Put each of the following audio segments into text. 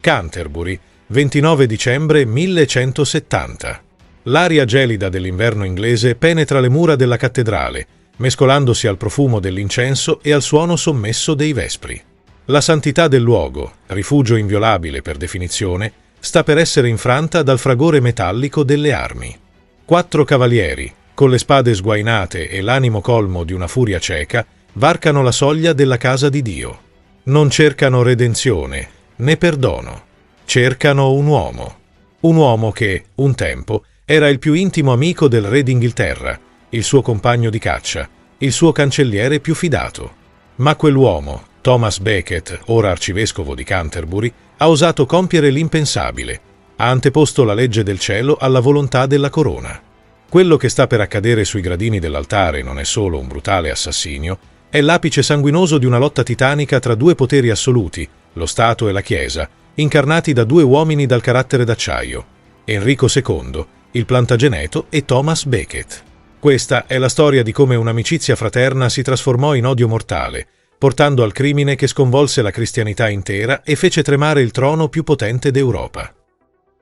Canterbury, 29 dicembre 1170. L'aria gelida dell'inverno inglese penetra le mura della cattedrale, mescolandosi al profumo dell'incenso e al suono sommesso dei vespri. La santità del luogo, rifugio inviolabile per definizione, sta per essere infranta dal fragore metallico delle armi. 4 cavalieri, con le spade sguainate e l'animo colmo di una furia cieca, varcano la soglia della casa di Dio. Non cercano redenzione, né perdono. Cercano un uomo che, un tempo, era il più intimo amico del re d'Inghilterra, il suo compagno di caccia, il suo cancelliere più fidato. Ma quell'uomo, Thomas Becket, ora arcivescovo di Canterbury, ha osato compiere l'impensabile, ha anteposto la legge del cielo alla volontà della corona. Quello che sta per accadere sui gradini dell'altare non è solo un brutale assassinio, è l'apice sanguinoso di una lotta titanica tra 2 poteri assoluti, lo Stato e la Chiesa, incarnati da 2 uomini dal carattere d'acciaio, Enrico II, il Plantageneto, e Thomas Becket. Questa è la storia di come un'amicizia fraterna si trasformò in odio mortale, portando al crimine che sconvolse la cristianità intera e fece tremare il trono più potente d'Europa.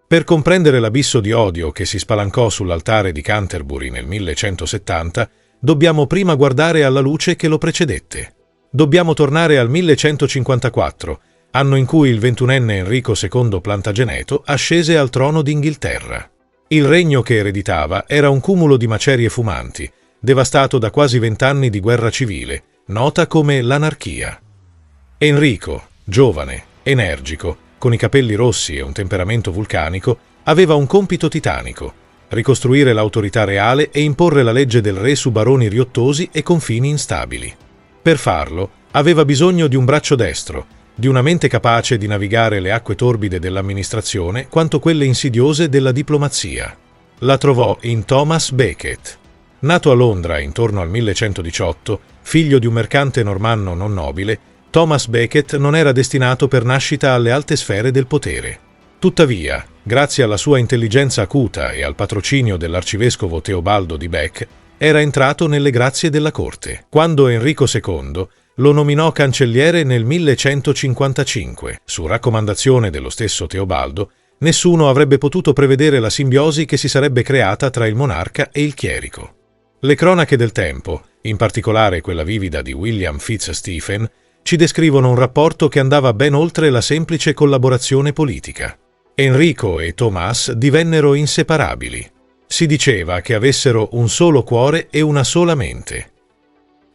Per comprendere l'abisso di odio che si spalancò sull'altare di Canterbury nel 1170, dobbiamo prima guardare alla luce che lo precedette. Dobbiamo tornare al 1154, anno in cui il 21enne Enrico II Plantageneto ascese al trono d'Inghilterra. Il regno che ereditava era un cumulo di macerie fumanti, devastato da quasi 20 anni di guerra civile, nota come l'anarchia. Enrico, giovane, energico, con i capelli rossi e un temperamento vulcanico, aveva un compito titanico: ricostruire l'autorità reale e imporre la legge del re su baroni riottosi e confini instabili. Per farlo, aveva bisogno di un braccio destro, di una mente capace di navigare le acque torbide dell'amministrazione quanto quelle insidiose della diplomazia. La trovò in Thomas Becket. Nato a Londra intorno al 1118, figlio di un mercante normanno non nobile, Thomas Becket non era destinato per nascita alle alte sfere del potere. Tuttavia, grazie alla sua intelligenza acuta e al patrocinio dell'arcivescovo Teobaldo di Bec, era entrato nelle grazie della corte. Quando Enrico II lo nominò cancelliere nel 1155, su raccomandazione dello stesso Teobaldo, nessuno avrebbe potuto prevedere la simbiosi che si sarebbe creata tra il monarca e il chierico. Le cronache del tempo, in particolare quella vivida di William Fitz-Stephen, ci descrivono un rapporto che andava ben oltre la semplice collaborazione politica. Enrico e Thomas divennero inseparabili. Si diceva che avessero un solo cuore e una sola mente.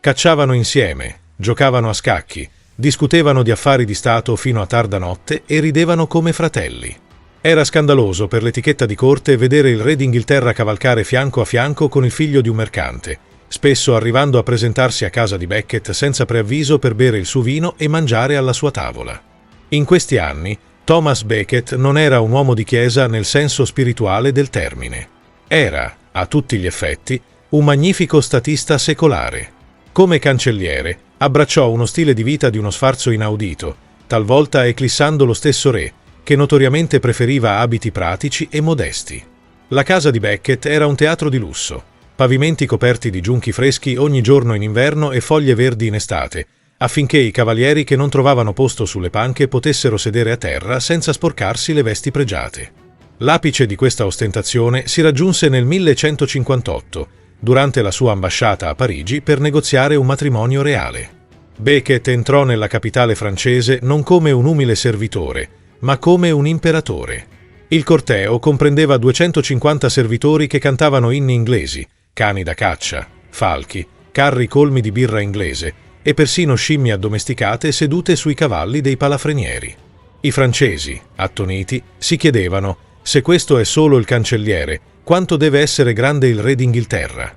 Cacciavano insieme, giocavano a scacchi, discutevano di affari di Stato fino a tarda notte e ridevano come fratelli. Era scandaloso per l'etichetta di corte vedere il re d'Inghilterra cavalcare fianco a fianco con il figlio di un mercante, spesso arrivando a presentarsi a casa di Becket senza preavviso per bere il suo vino e mangiare alla sua tavola. In questi anni, Thomas Becket non era un uomo di chiesa nel senso spirituale del termine. Era, a tutti gli effetti, un magnifico statista secolare. Come cancelliere, abbracciò uno stile di vita di uno sfarzo inaudito, talvolta eclissando lo stesso re, che notoriamente preferiva abiti pratici e modesti. La casa di Becket era un teatro di lusso, pavimenti coperti di giunchi freschi ogni giorno in inverno e foglie verdi in estate, affinché i cavalieri che non trovavano posto sulle panche potessero sedere a terra senza sporcarsi le vesti pregiate. L'apice di questa ostentazione si raggiunse nel 1158, durante la sua ambasciata a Parigi per negoziare un matrimonio reale. Becket entrò nella capitale francese non come un umile servitore, ma come un imperatore. Il corteo comprendeva 250 servitori che cantavano inni inglesi, cani da caccia, falchi, carri colmi di birra inglese e persino scimmie addomesticate sedute sui cavalli dei palafrenieri. I francesi, attoniti, si chiedevano: se questo è solo il cancelliere, quanto deve essere grande il re d'Inghilterra?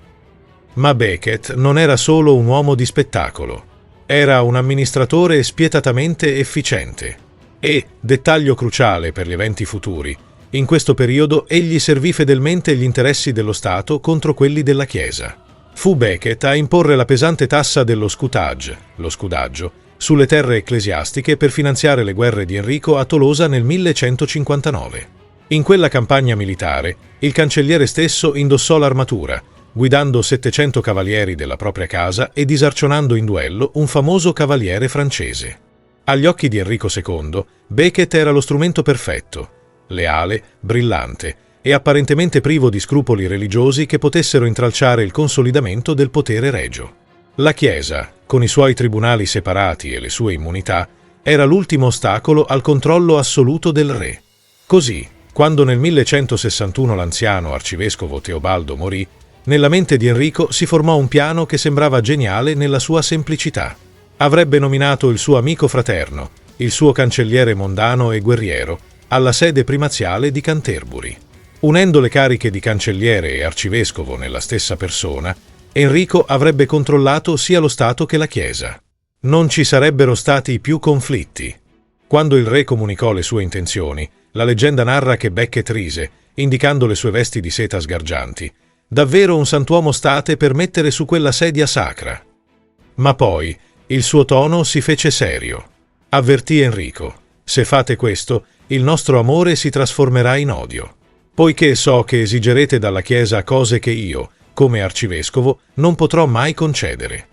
Ma Becket non era solo un uomo di spettacolo. Era un amministratore spietatamente efficiente. E, dettaglio cruciale per gli eventi futuri, in questo periodo egli servì fedelmente gli interessi dello Stato contro quelli della Chiesa. Fu Becket a imporre la pesante tassa dello scutage, lo scudaggio, sulle terre ecclesiastiche per finanziare le guerre di Enrico a Tolosa nel 1159. In quella campagna militare, il cancelliere stesso indossò l'armatura, guidando 700 cavalieri della propria casa e disarcionando in duello un famoso cavaliere francese. Agli occhi di Enrico II, Becket era lo strumento perfetto, leale, brillante e apparentemente privo di scrupoli religiosi che potessero intralciare il consolidamento del potere regio. La Chiesa, con i suoi tribunali separati e le sue immunità, era l'ultimo ostacolo al controllo assoluto del re. Così, quando nel 1161 l'anziano arcivescovo Teobaldo morì, nella mente di Enrico si formò un piano che sembrava geniale nella sua semplicità. Avrebbe nominato il suo amico fraterno, il suo cancelliere mondano e guerriero, alla sede primaziale di Canterbury. Unendo le cariche di cancelliere e arcivescovo nella stessa persona, Enrico avrebbe controllato sia lo Stato che la Chiesa. Non ci sarebbero stati più conflitti. Quando il re comunicò le sue intenzioni, la leggenda narra che Becket rise, indicando le sue vesti di seta sgargianti. Davvero un santuomo state per mettere su quella sedia sacra. Ma poi il suo tono si fece serio. Avvertì Enrico: se fate questo, il nostro amore si trasformerà in odio, poiché so che esigerete dalla Chiesa cose che io, come arcivescovo, non potrò mai concedere.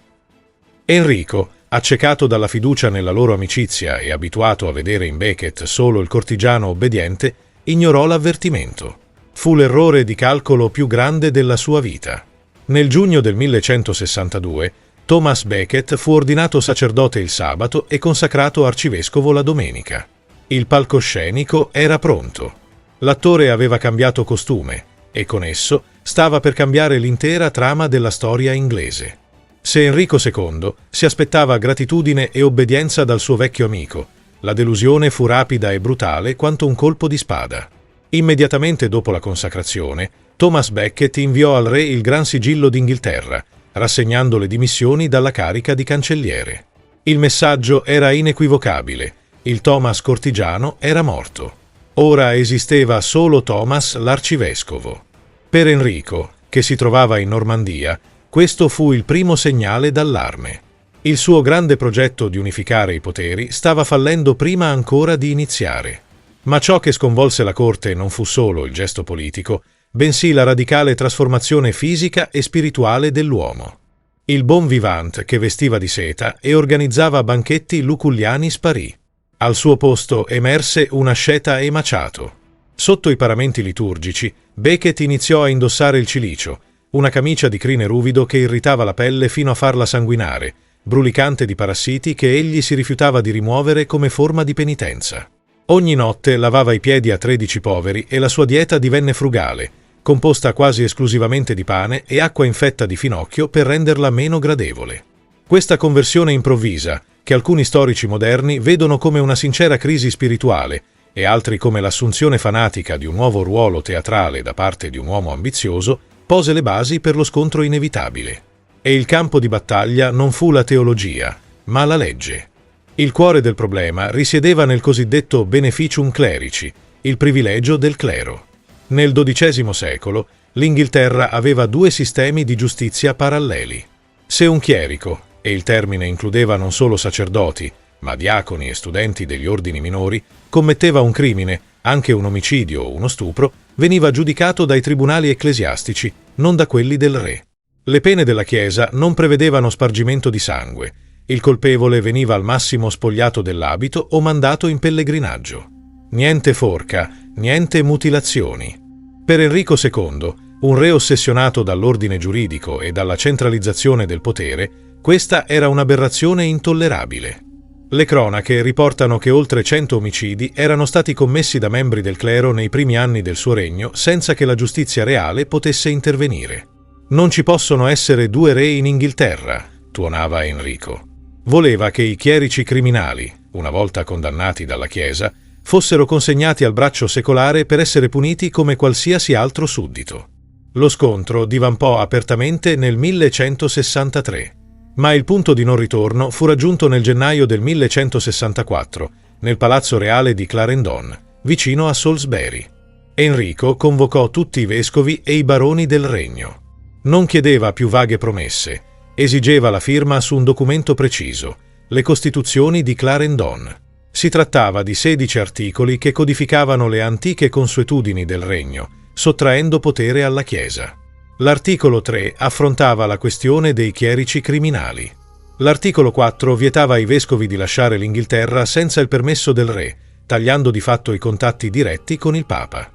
Enrico, accecato dalla fiducia nella loro amicizia e abituato a vedere in Becket solo il cortigiano obbediente, ignorò l'avvertimento. Fu l'errore di calcolo più grande della sua vita. Nel giugno del 1162, Thomas Becket fu ordinato sacerdote il sabato e consacrato arcivescovo la domenica. Il palcoscenico era pronto. L'attore aveva cambiato costume e con esso stava per cambiare l'intera trama della storia inglese. Se Enrico II si aspettava gratitudine e obbedienza dal suo vecchio amico, la delusione fu rapida e brutale quanto un colpo di spada. Immediatamente dopo la consacrazione, Thomas Becket inviò al re il Gran Sigillo d'Inghilterra, rassegnando le dimissioni dalla carica di cancelliere. Il messaggio era inequivocabile: il Thomas cortigiano era morto. Ora esisteva solo Thomas l'arcivescovo. Per Enrico, che si trovava in Normandia, questo fu il primo segnale d'allarme. Il suo grande progetto di unificare i poteri stava fallendo prima ancora di iniziare. Ma ciò che sconvolse la corte non fu solo il gesto politico, bensì la radicale trasformazione fisica e spirituale dell'uomo. Il bon vivant che vestiva di seta e organizzava banchetti luculliani sparì. Al suo posto emerse un asceta emaciato. Sotto i paramenti liturgici, Becket iniziò a indossare il cilicio, una camicia di crine ruvido che irritava la pelle fino a farla sanguinare, brulicante di parassiti che egli si rifiutava di rimuovere come forma di penitenza. Ogni notte lavava i piedi a 13 poveri e la sua dieta divenne frugale, composta quasi esclusivamente di pane e acqua infetta di finocchio per renderla meno gradevole. Questa conversione improvvisa, che alcuni storici moderni vedono come una sincera crisi spirituale e altri come l'assunzione fanatica di un nuovo ruolo teatrale da parte di un uomo ambizioso, pose le basi per lo scontro inevitabile. E il campo di battaglia non fu la teologia, ma la legge. Il cuore del problema risiedeva nel cosiddetto beneficium clerici, il privilegio del clero. Nel XII secolo, l'Inghilterra aveva due sistemi di giustizia paralleli. Se un chierico, e il termine includeva non solo sacerdoti, ma diaconi e studenti degli ordini minori, commetteva un crimine, anche un omicidio o uno stupro, veniva giudicato dai tribunali ecclesiastici, non da quelli del re. Le pene della Chiesa non prevedevano spargimento di sangue. Il colpevole veniva al massimo spogliato dell'abito o mandato in pellegrinaggio. Niente forca, niente mutilazioni. Per Enrico II, un re ossessionato dall'ordine giuridico e dalla centralizzazione del potere, questa era un'aberrazione intollerabile. Le cronache riportano che oltre 100 omicidi erano stati commessi da membri del clero nei primi anni del suo regno senza che la giustizia reale potesse intervenire. Non ci possono essere due re in Inghilterra, tuonava Enrico. Voleva che i chierici criminali, una volta condannati dalla Chiesa, fossero consegnati al braccio secolare per essere puniti come qualsiasi altro suddito. Lo scontro divampò apertamente nel 1163, ma il punto di non ritorno fu raggiunto nel gennaio del 1164, nel Palazzo Reale di Clarendon, vicino a Salisbury. Enrico convocò tutti i vescovi e i baroni del regno. Non chiedeva più vaghe promesse, esigeva la firma su un documento preciso, le Costituzioni di Clarendon. Si trattava di 16 articoli che codificavano le antiche consuetudini del regno, sottraendo potere alla Chiesa. L'articolo 3 affrontava la questione dei chierici criminali. L'articolo 4 vietava ai vescovi di lasciare l'Inghilterra senza il permesso del re, tagliando di fatto i contatti diretti con il Papa.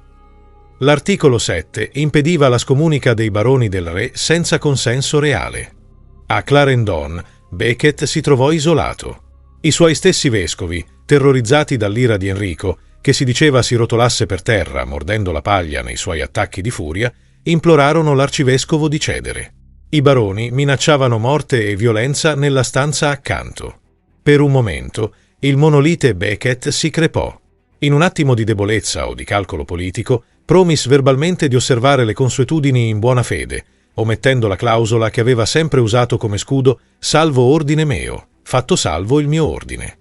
L'articolo 7 impediva la scomunica dei baroni del re senza consenso reale. A Clarendon, Becket si trovò isolato. I suoi stessi vescovi, terrorizzati dall'ira di Enrico, che si diceva si rotolasse per terra mordendo la paglia nei suoi attacchi di furia, implorarono l'arcivescovo di cedere. I baroni minacciavano morte e violenza nella stanza accanto. Per un momento, il monolite Becket si crepò. In un attimo di debolezza o di calcolo politico, promise verbalmente di osservare le consuetudini in buona fede, omettendo la clausola che aveva sempre usato come scudo «salvo ordine meo, fatto salvo il mio ordine».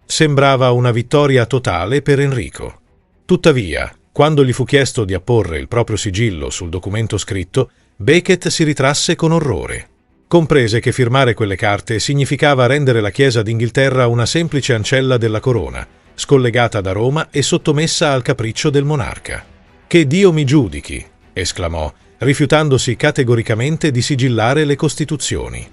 Sembrava una vittoria totale per Enrico. Tuttavia, quando gli fu chiesto di apporre il proprio sigillo sul documento scritto, Becket si ritrasse con orrore. Comprese che firmare quelle carte significava rendere la Chiesa d'Inghilterra una semplice ancella della corona, scollegata da Roma e sottomessa al capriccio del monarca. «Che Dio mi giudichi!» esclamò, rifiutandosi categoricamente di sigillare le Costituzioni.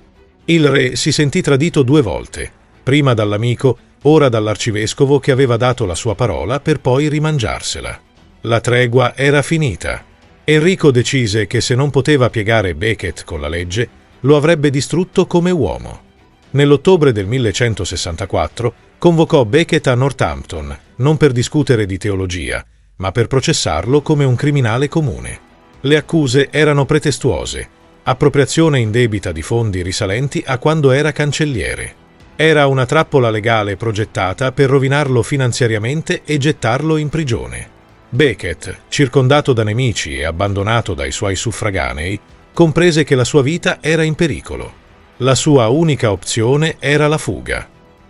Il re si sentì tradito 2 volte, prima dall'amico, ora dall'arcivescovo che aveva dato la sua parola per poi rimangiarsela. La tregua era finita. Enrico decise che se non poteva piegare Becket con la legge, lo avrebbe distrutto come uomo. Nell'ottobre del 1164 convocò Becket a Northampton, non per discutere di teologia, ma per processarlo come un criminale comune. Le accuse erano pretestuose: appropriazione indebita di fondi risalenti a quando era cancelliere. Era una trappola legale progettata per rovinarlo finanziariamente e gettarlo in prigione. Becket, circondato da nemici e abbandonato dai suoi suffraganei, comprese che la sua vita era in pericolo. La sua unica opzione era la fuga.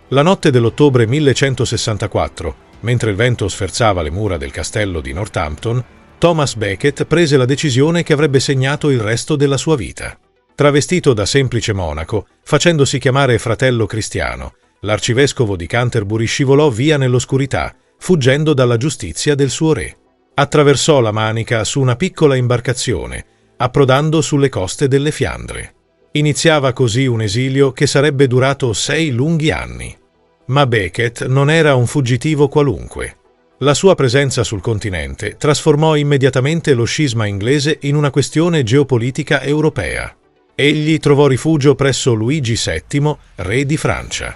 La notte dell'ottobre 1164, mentre il vento sferzava le mura del castello di Northampton, Thomas Becket prese la decisione che avrebbe segnato il resto della sua vita. Travestito da semplice monaco, facendosi chiamare fratello cristiano, l'arcivescovo di Canterbury scivolò via nell'oscurità, fuggendo dalla giustizia del suo re. Attraversò la Manica su una piccola imbarcazione, approdando sulle coste delle Fiandre. Iniziava così un esilio che sarebbe durato 6 lunghi anni. Ma Becket non era un fuggitivo qualunque. La sua presenza sul continente trasformò immediatamente lo scisma inglese in una questione geopolitica europea. Egli trovò rifugio presso Luigi VII, re di Francia.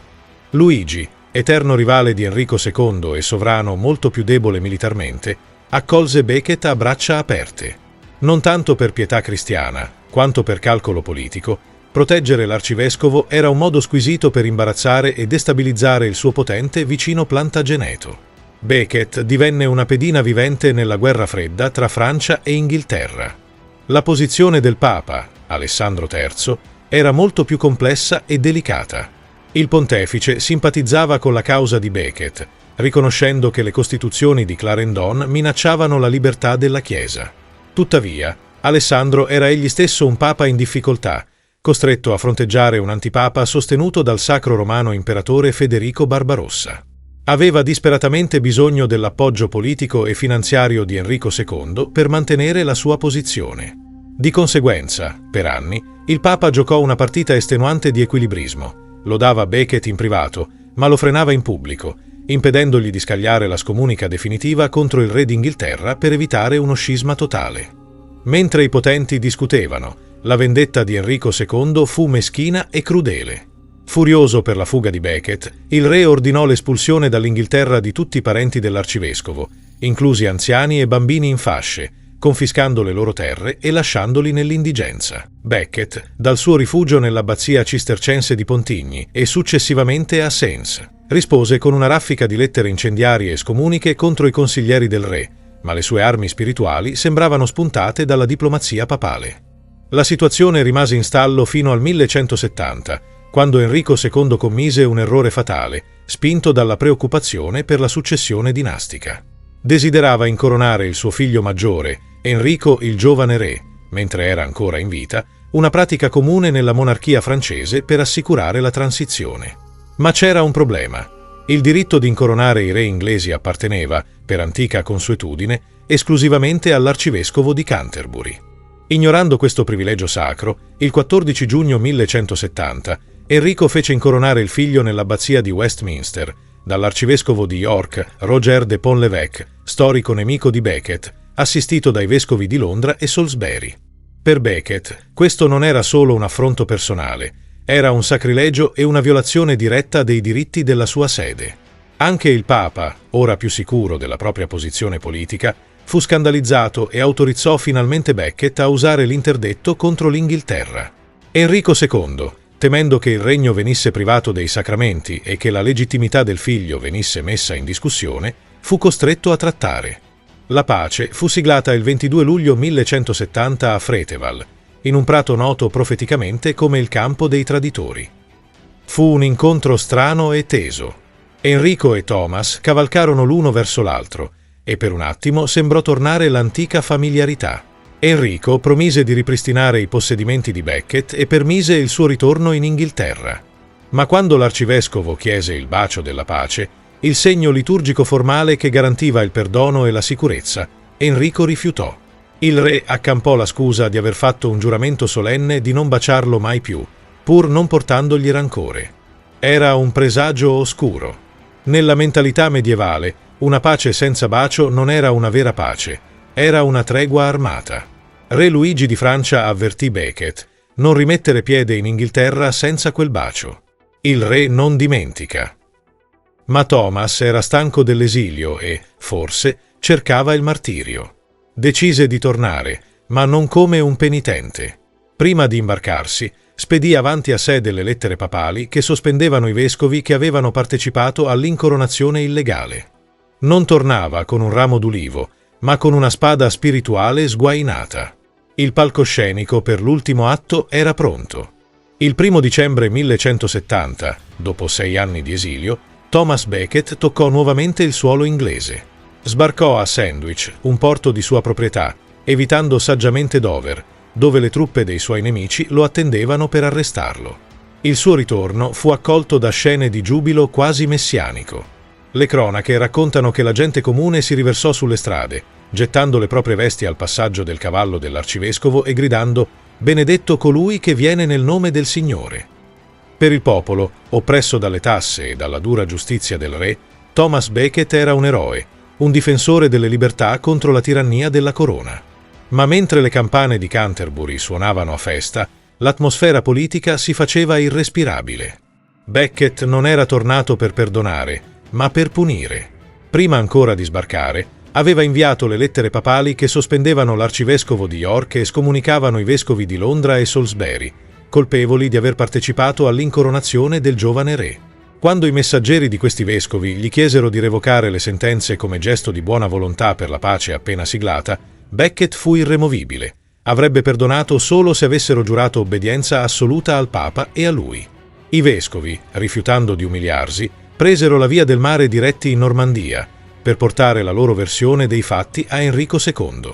Luigi, eterno rivale di Enrico II e sovrano molto più debole militarmente, accolse Becket a braccia aperte. Non tanto per pietà cristiana, quanto per calcolo politico, proteggere l'arcivescovo era un modo squisito per imbarazzare e destabilizzare il suo potente vicino Plantageneto. Becket divenne una pedina vivente nella guerra fredda tra Francia e Inghilterra. La posizione del Papa, Alessandro III, era molto più complessa e delicata. Il pontefice simpatizzava con la causa di Becket, riconoscendo che le costituzioni di Clarendon minacciavano la libertà della Chiesa. Tuttavia, Alessandro era egli stesso un papa in difficoltà, costretto a fronteggiare un antipapa sostenuto dal sacro romano imperatore Federico Barbarossa. Aveva disperatamente bisogno dell'appoggio politico e finanziario di Enrico II per mantenere la sua posizione. Di conseguenza, per anni, il Papa giocò una partita estenuante di equilibrismo, lodava Becket in privato, ma lo frenava in pubblico, impedendogli di scagliare la scomunica definitiva contro il re d'Inghilterra per evitare uno scisma totale. Mentre i potenti discutevano, la vendetta di Enrico II fu meschina e crudele. Furioso per la fuga di Becket, il re ordinò l'espulsione dall'Inghilterra di tutti i parenti dell'arcivescovo, inclusi anziani e bambini in fasce, confiscando le loro terre e lasciandoli nell'indigenza. Becket, dal suo rifugio nell'abbazia cistercense di Pontigny e successivamente a Sens, rispose con una raffica di lettere incendiarie e scomuniche contro i consiglieri del re, ma le sue armi spirituali sembravano spuntate dalla diplomazia papale. La situazione rimase in stallo fino al 1170, quando Enrico II commise un errore fatale, spinto dalla preoccupazione per la successione dinastica. Desiderava incoronare il suo figlio maggiore, Enrico il giovane re, mentre era ancora in vita, una pratica comune nella monarchia francese per assicurare la transizione. Ma c'era un problema. Il diritto di incoronare i re inglesi apparteneva, per antica consuetudine, esclusivamente all'arcivescovo di Canterbury. Ignorando questo privilegio sacro, il 14 giugno 1170, Enrico fece incoronare il figlio nell'abbazia di Westminster, dall'arcivescovo di York, Roger de Pont-l'Évêque, storico nemico di Becket, assistito dai vescovi di Londra e Salisbury. Per Becket, questo non era solo un affronto personale, era un sacrilegio e una violazione diretta dei diritti della sua sede. Anche il Papa, ora più sicuro della propria posizione politica, fu scandalizzato e autorizzò finalmente Becket a usare l'interdetto contro l'Inghilterra. Enrico II, temendo che il regno venisse privato dei sacramenti e che la legittimità del figlio venisse messa in discussione, fu costretto a trattare. La pace fu siglata il 22 luglio 1170 a Freteval, in un prato noto profeticamente come il campo dei traditori. Fu un incontro strano e teso. Enrico e Thomas cavalcarono l'uno verso l'altro e per un attimo sembrò tornare l'antica familiarità. Enrico promise di ripristinare i possedimenti di Becket e permise il suo ritorno in Inghilterra. Ma quando l'arcivescovo chiese il bacio della pace, il segno liturgico formale che garantiva il perdono e la sicurezza, Enrico rifiutò. Il re accampò la scusa di aver fatto un giuramento solenne di non baciarlo mai più, pur non portandogli rancore. Era un presagio oscuro. Nella mentalità medievale, una pace senza bacio non era una vera pace, era una tregua armata. Re Luigi di Francia avvertì Becket: non rimettere piede in Inghilterra senza quel bacio. Il re non dimentica. Ma Thomas era stanco dell'esilio e, forse, cercava il martirio. Decise di tornare, ma non come un penitente. Prima di imbarcarsi, spedì avanti a sé delle lettere papali che sospendevano i vescovi che avevano partecipato all'incoronazione illegale. Non tornava con un ramo d'ulivo, ma con una spada spirituale sguainata. Il palcoscenico per l'ultimo atto era pronto. Il 1 dicembre 1170, dopo 6 anni di esilio, Thomas Becket toccò nuovamente il suolo inglese. Sbarcò a Sandwich, un porto di sua proprietà, evitando saggiamente Dover, dove le truppe dei suoi nemici lo attendevano per arrestarlo. Il suo ritorno fu accolto da scene di giubilo quasi messianico. Le cronache raccontano che la gente comune si riversò sulle strade, gettando le proprie vesti al passaggio del cavallo dell'arcivescovo e gridando «Benedetto colui che viene nel nome del Signore». Per il popolo, oppresso dalle tasse e dalla dura giustizia del re, Thomas Becket era un eroe, un difensore delle libertà contro la tirannia della corona. Ma mentre le campane di Canterbury suonavano a festa, l'atmosfera politica si faceva irrespirabile. Becket non era tornato per perdonare, ma per punire. Prima ancora di sbarcare, aveva inviato le lettere papali che sospendevano l'arcivescovo di York e scomunicavano i vescovi di Londra e Salisbury, colpevoli di aver partecipato all'incoronazione del giovane re. Quando i messaggeri di questi vescovi gli chiesero di revocare le sentenze come gesto di buona volontà per la pace appena siglata, Becket fu irremovibile. Avrebbe perdonato solo se avessero giurato obbedienza assoluta al Papa e a lui. I vescovi, rifiutando di umiliarsi, presero la via del mare diretti in Normandia, per portare la loro versione dei fatti a Enrico II.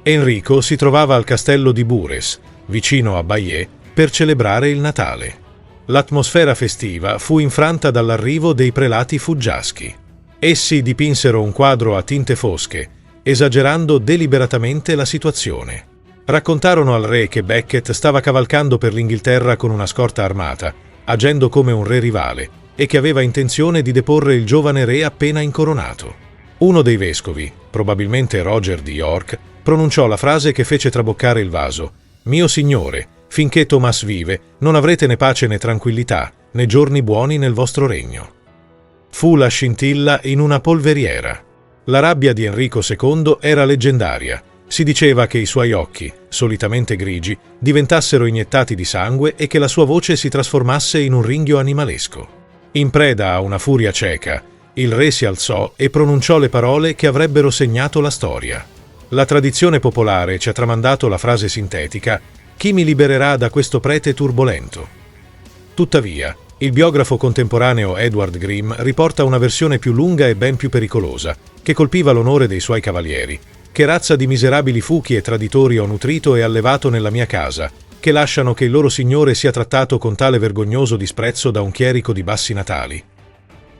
Enrico si trovava al castello di Bourges, vicino a Bayeux, per celebrare il Natale. L'atmosfera festiva fu infranta dall'arrivo dei prelati fuggiaschi. Essi dipinsero un quadro a tinte fosche, esagerando deliberatamente la situazione. Raccontarono al re che Becket stava cavalcando per l'Inghilterra con una scorta armata, agendo come un re rivale, e che aveva intenzione di deporre il giovane re appena incoronato. Uno dei vescovi, probabilmente Roger di York, pronunciò la frase che fece traboccare il vaso: «Mio signore, finché Thomas vive, non avrete né pace né tranquillità, né giorni buoni nel vostro regno». Fu la scintilla in una polveriera. La rabbia di Enrico II era leggendaria. Si diceva che i suoi occhi, solitamente grigi, diventassero iniettati di sangue e che la sua voce si trasformasse in un ringhio animalesco. In preda a una furia cieca, il re si alzò e pronunciò le parole che avrebbero segnato la storia. La tradizione popolare ci ha tramandato la frase sintetica: «Chi mi libererà da questo prete turbolento?» Tuttavia, il biografo contemporaneo Edward Grimm riporta una versione più lunga e ben più pericolosa, che colpiva l'onore dei suoi cavalieri. «Che razza di miserabili fuchi e traditori ho nutrito e allevato nella mia casa, che lasciano che il loro signore sia trattato con tale vergognoso disprezzo da un chierico di bassi natali».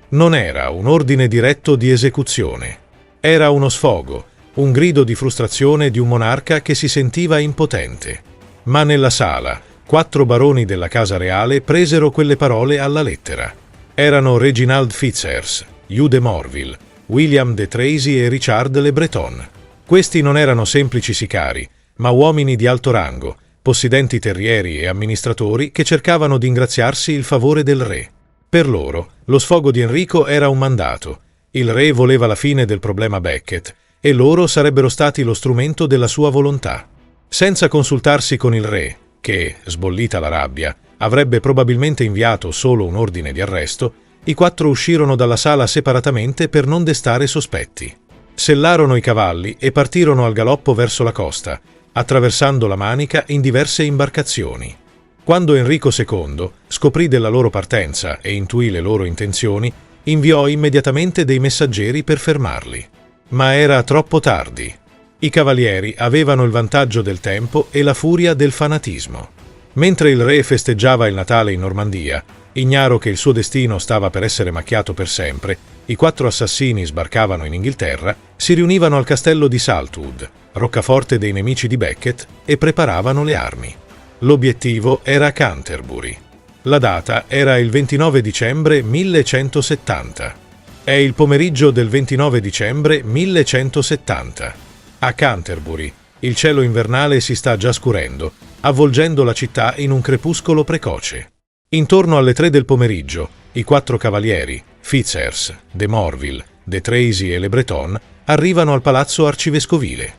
Non era un ordine diretto di esecuzione. Era uno sfogo, un grido di frustrazione di un monarca che si sentiva impotente. Ma nella sala, 4 baroni della casa reale presero quelle parole alla lettera. Erano Reginald Fitzherse, Hugh de Morville, William de Tracy e Richard le Breton. Questi non erano semplici sicari, ma uomini di alto rango, possidenti terrieri e amministratori che cercavano di ingraziarsi il favore del re. Per loro, lo sfogo di Enrico era un mandato. Il re voleva la fine del problema Becket e loro sarebbero stati lo strumento della sua volontà. Senza consultarsi con il re, che, sbollita la rabbia, avrebbe probabilmente inviato solo un ordine di arresto, i 4 uscirono dalla sala separatamente per non destare sospetti. Sellarono i cavalli e partirono al galoppo verso la costa, attraversando la Manica in diverse imbarcazioni. Quando Enrico II scoprì della loro partenza e intuì le loro intenzioni, inviò immediatamente dei messaggeri per fermarli. Ma era troppo tardi. I cavalieri avevano il vantaggio del tempo e la furia del fanatismo. Mentre il re festeggiava il Natale in Normandia, ignaro che il suo destino stava per essere macchiato per sempre, i 4 assassini sbarcavano in Inghilterra, si riunivano al castello di Saltwood, roccaforte dei nemici di Becket, e preparavano le armi. L'obiettivo era Canterbury. La data era il 29 dicembre 1170. È il pomeriggio del 29 dicembre 1170. A Canterbury, il cielo invernale si sta già scurendo, avvolgendo la città in un crepuscolo precoce. Intorno alle 3 del pomeriggio, i 4 cavalieri, Fitzherse, de Morville, de Tracy e le Breton, arrivano al palazzo arcivescovile.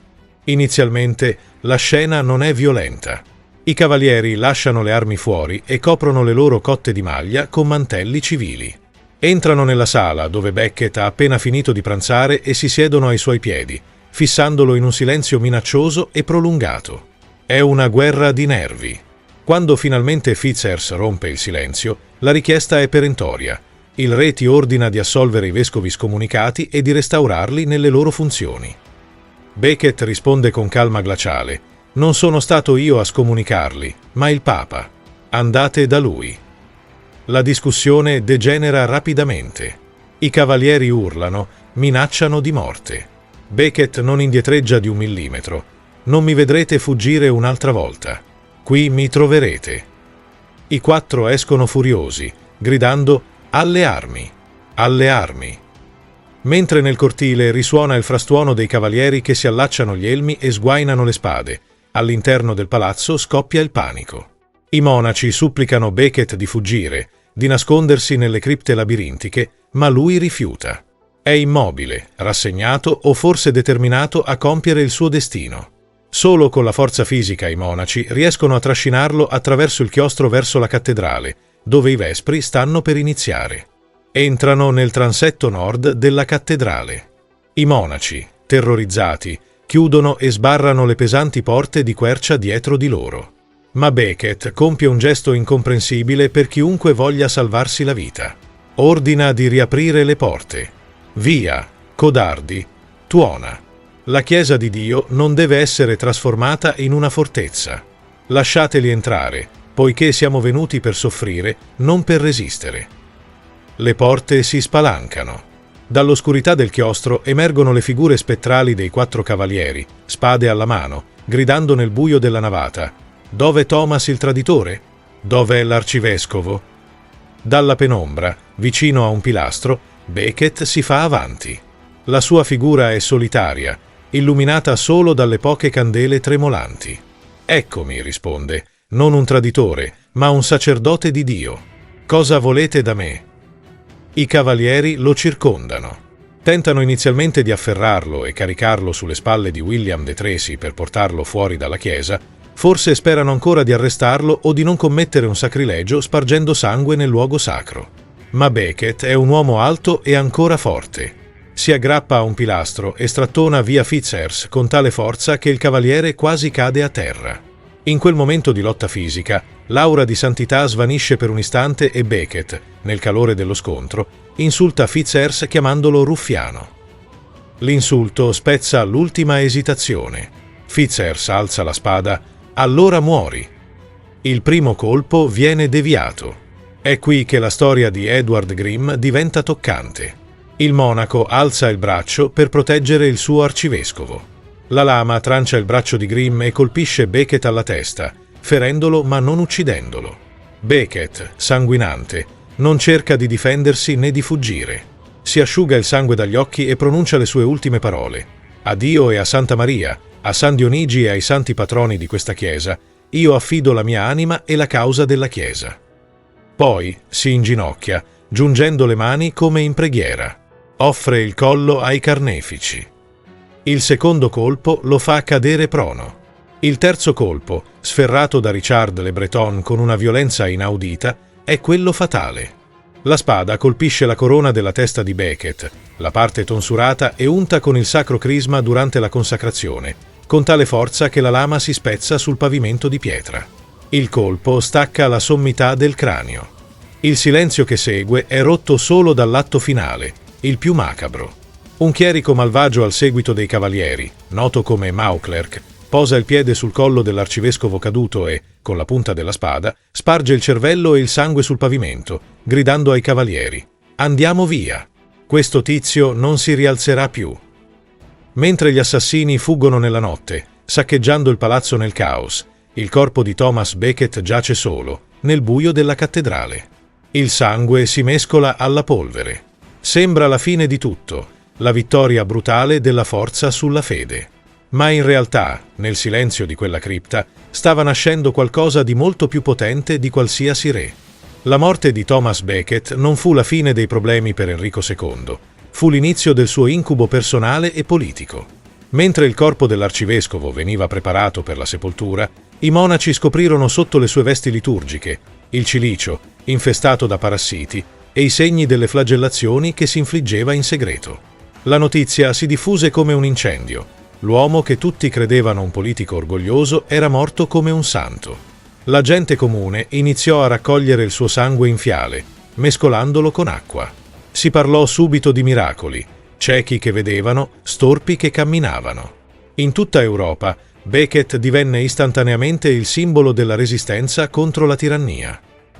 Inizialmente, la scena non è violenta. I cavalieri lasciano le armi fuori e coprono le loro cotte di maglia con mantelli civili. Entrano nella sala dove Becket ha appena finito di pranzare e si siedono ai suoi piedi, fissandolo in un silenzio minaccioso e prolungato. È una guerra di nervi. Quando finalmente Fitzherse rompe il silenzio, la richiesta è perentoria. Il re ti ordina di assolvere i vescovi scomunicati e di restaurarli nelle loro funzioni. Becket risponde con calma glaciale: «Non sono stato io a scomunicarli, ma il Papa. Andate da lui». La discussione degenera rapidamente. I cavalieri urlano, minacciano di morte. Becket non indietreggia di 1 millimetro. «Non mi vedrete fuggire un'altra volta. Qui mi troverete». I 4 escono furiosi, gridando «Alle armi! Alle armi!». Mentre nel cortile risuona il frastuono dei cavalieri che si allacciano gli elmi e sguainano le spade, all'interno del palazzo scoppia il panico. I monaci supplicano Becket di fuggire, di nascondersi nelle cripte labirintiche, ma lui rifiuta. È immobile, rassegnato o forse determinato a compiere il suo destino. Solo con la forza fisica i monaci riescono a trascinarlo attraverso il chiostro verso la cattedrale, dove i vespri stanno per iniziare. Entrano nel transetto nord della cattedrale. I monaci, terrorizzati, chiudono e sbarrano le pesanti porte di quercia dietro di loro. Ma Becket compie un gesto incomprensibile per chiunque voglia salvarsi la vita. Ordina di riaprire le porte. «Via, codardi, tuona! La Chiesa di Dio non deve essere trasformata in una fortezza. Lasciateli entrare, poiché siamo venuti per soffrire, non per resistere». Le porte si spalancano. Dall'oscurità del chiostro emergono le figure spettrali dei 4 cavalieri, spade alla mano, gridando nel buio della navata: «Dov'è Thomas il traditore? Dov'è l'arcivescovo?» Dalla penombra, vicino a un pilastro, Becket si fa avanti. La sua figura è solitaria, illuminata solo dalle poche candele tremolanti. «Eccomi», risponde, «non un traditore, ma un sacerdote di Dio. Cosa volete da me?» I cavalieri lo circondano. Tentano inizialmente di afferrarlo e caricarlo sulle spalle di William de Tracy per portarlo fuori dalla chiesa, forse sperano ancora di arrestarlo o di non commettere un sacrilegio spargendo sangue nel luogo sacro. Ma Becket è un uomo alto e ancora forte. Si aggrappa a un pilastro e strattona via Fitzherse con tale forza che il cavaliere quasi cade a terra. In quel momento di lotta fisica, l'aura di santità svanisce per un istante e Becket, nel calore dello scontro, insulta Fitzherse chiamandolo ruffiano. L'insulto spezza l'ultima esitazione. Fitzherse alza la spada: «Allora muori!». Il primo colpo viene deviato. È qui che la storia di Edward Grimm diventa toccante. Il monaco alza il braccio per proteggere il suo arcivescovo. La lama trancia il braccio di Grimm e colpisce Becket alla testa, ferendolo ma non uccidendolo. Becket, sanguinante, non cerca di difendersi né di fuggire. Si asciuga il sangue dagli occhi e pronuncia le sue ultime parole. A Dio e a Santa Maria, a San Dionigi e ai santi patroni di questa chiesa, io affido la mia anima e la causa della chiesa. Poi si inginocchia, giungendo le mani come in preghiera. Offre il collo ai carnefici. Il secondo colpo lo fa cadere prono. Il terzo colpo, sferrato da Richard Le Breton con una violenza inaudita, è quello fatale. La spada colpisce la corona della testa di Becket, la parte tonsurata e unta con il sacro crisma durante la consacrazione, con tale forza che la lama si spezza sul pavimento di pietra. Il colpo stacca la sommità del cranio. Il silenzio che segue è rotto solo dall'atto finale, il più macabro. Un chierico malvagio al seguito dei cavalieri, noto come Mauclerc, posa il piede sul collo dell'arcivescovo caduto e, con la punta della spada, sparge il cervello e il sangue sul pavimento, gridando ai cavalieri: «Andiamo via! Questo tizio non si rialzerà più!» Mentre gli assassini fuggono nella notte, saccheggiando il palazzo nel caos, il corpo di Thomas Becket giace solo, nel buio della cattedrale. Il sangue si mescola alla polvere. Sembra la fine di tutto, la vittoria brutale della forza sulla fede. Ma in realtà, nel silenzio di quella cripta, stava nascendo qualcosa di molto più potente di qualsiasi re. La morte di Thomas Becket non fu la fine dei problemi per Enrico II, fu l'inizio del suo incubo personale e politico. Mentre il corpo dell'arcivescovo veniva preparato per la sepoltura, i monaci scoprirono sotto le sue vesti liturgiche il cilicio, infestato da parassiti, e i segni delle flagellazioni che si infliggeva in segreto. La notizia si diffuse come un incendio. L'uomo che tutti credevano un politico orgoglioso era morto come un santo. La gente comune iniziò a raccogliere il suo sangue in fiale, mescolandolo con acqua. Si parlò subito di miracoli, ciechi che vedevano, storpi che camminavano. In tutta Europa, Becket divenne istantaneamente il simbolo della resistenza contro la tirannia.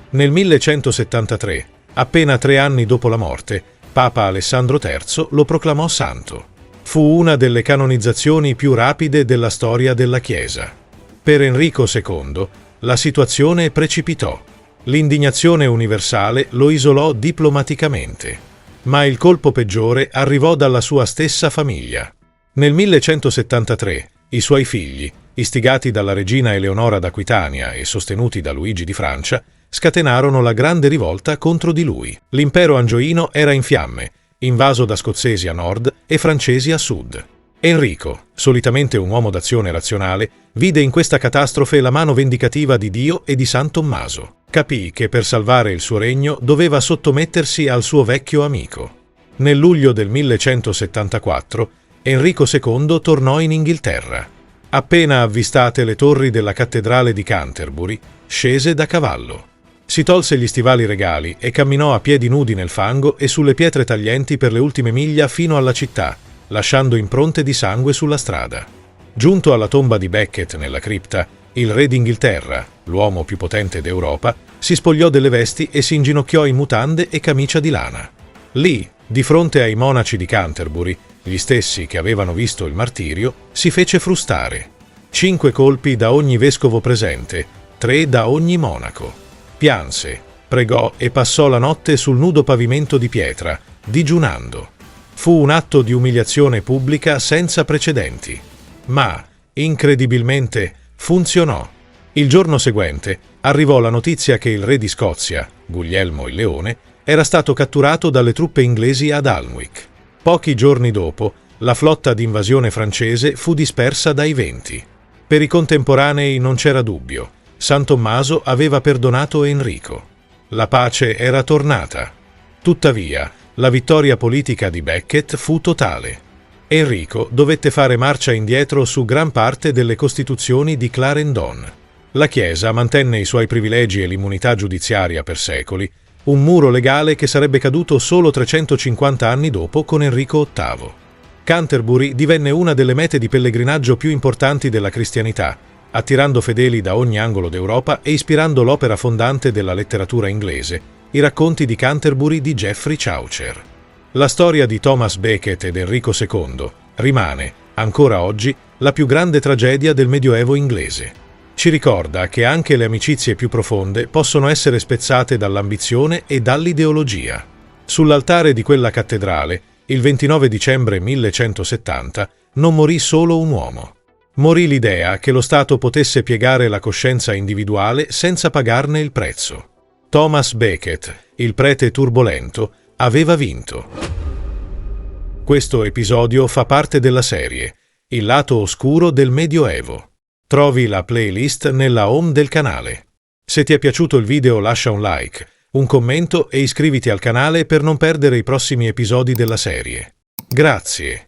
Nel 1173, appena 3 anni dopo la morte, Papa Alessandro III lo proclamò santo. Fu una delle canonizzazioni più rapide della storia della Chiesa. Per Enrico II, la situazione precipitò. L'indignazione universale lo isolò diplomaticamente. Ma il colpo peggiore arrivò dalla sua stessa famiglia. Nel 1173, i suoi figli, istigati dalla regina Eleonora d'Aquitania e sostenuti da Luigi di Francia, scatenarono la grande rivolta contro di lui. L'impero angioino era in fiamme, invaso da scozzesi a nord e francesi a sud. Enrico, solitamente un uomo d'azione razionale, vide in questa catastrofe la mano vendicativa di Dio e di San Tommaso. Capì che per salvare il suo regno doveva sottomettersi al suo vecchio amico. Nel luglio del 1174, Enrico II tornò in Inghilterra. Appena avvistate le torri della cattedrale di Canterbury, scese da cavallo. Si tolse gli stivali regali e camminò a piedi nudi nel fango e sulle pietre taglienti per le ultime miglia fino alla città, lasciando impronte di sangue sulla strada. Giunto alla tomba di Becket nella cripta, il re d'Inghilterra, l'uomo più potente d'Europa, si spogliò delle vesti e si inginocchiò in mutande e camicia di lana. Lì, di fronte ai monaci di Canterbury, gli stessi che avevano visto il martirio, si fece frustare. 5 colpi da ogni vescovo presente, 3 da ogni monaco. Pianse, pregò e passò la notte sul nudo pavimento di pietra, digiunando. Fu un atto di umiliazione pubblica senza precedenti. Ma, incredibilmente, funzionò. Il giorno seguente arrivò la notizia che il re di Scozia, Guglielmo il Leone, era stato catturato dalle truppe inglesi ad Alnwick. Pochi giorni dopo, la flotta d'invasione francese fu dispersa dai venti. Per i contemporanei non c'era dubbio. San Tommaso aveva perdonato Enrico. La pace era tornata. Tuttavia, la vittoria politica di Becket fu totale. Enrico dovette fare marcia indietro su gran parte delle costituzioni di Clarendon. La Chiesa mantenne i suoi privilegi e l'immunità giudiziaria per secoli, un muro legale che sarebbe caduto solo 350 anni dopo con Enrico VIII. Canterbury divenne una delle mete di pellegrinaggio più importanti della cristianità, attirando fedeli da ogni angolo d'Europa e ispirando l'opera fondante della letteratura inglese, i racconti di Canterbury di Geoffrey Chaucer. La storia di Thomas Becket ed Enrico II rimane, ancora oggi, la più grande tragedia del Medioevo inglese. Ci ricorda che anche le amicizie più profonde possono essere spezzate dall'ambizione e dall'ideologia. Sull'altare di quella cattedrale, il 29 dicembre 1170, non morì solo un uomo. Morì l'idea che lo Stato potesse piegare la coscienza individuale senza pagarne il prezzo. Thomas Becket, il prete turbolento, aveva vinto. Questo episodio fa parte della serie Il lato oscuro del Medioevo. Trovi la playlist nella home del canale. Se ti è piaciuto il video lascia un like, un commento e iscriviti al canale per non perdere i prossimi episodi della serie. Grazie.